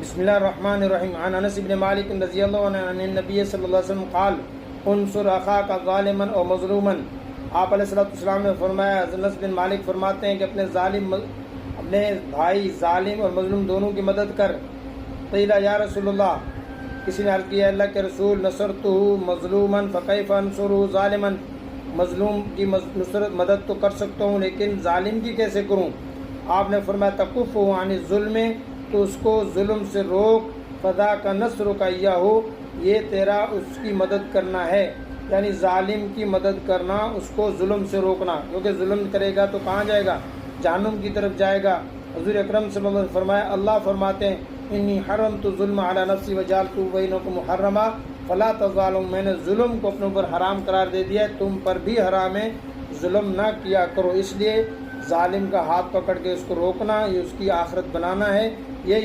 بسم اللہ الرحمن الرحیم. عن انس بن مالک رضی اللہ عنہ عن النبی صلی اللہ علیہ وسلم قال انصر اخاک ظالما و مظلوما. آپ علیہ السلام نے فرمایا، انس بن مالک فرماتے ہیں کہ اپنے بھائی ظالم اور مظلوم دونوں کی مدد کر. قیل یا رسول اللہ، کسی نے عرض کیا اللہ کے رسول، نصرتہ مظلوما فکیف انصرہ ظالما. مظلوم کی نصرت مدد تو کر سکتا ہوں لیکن ظالم کی کیسے کروں؟ آپ نے فرمایا تکفہ عن الظلم، تو اس کو ظلم سے روک. فدا کا نصر کا ہو، یہ تیرا اس کی مدد کرنا ہے، یعنی ظالم کی مدد کرنا، اس کو ظلم سے روکنا، کیونکہ ظلم کرے گا تو کہاں جائے گا؟ جہنم کی طرف جائے گا. حضور اکرم صلی اللہ علیہ وسلم نے فرمایا، اللہ فرماتے ہیں انی حرمت ظلم علی نفسی وجعلت بینکم محرما فلا تظالموا، میں نے ظلم کو اپنے اوپر حرام قرار دے دیا ہے، تم پر بھی حرام ہے، ظلم نہ کیا کرو. اس لیے ظالم کا ہاتھ پکڑ کے اس کو روکنا، یہ اس کی آخرت بنانا ہے. یہی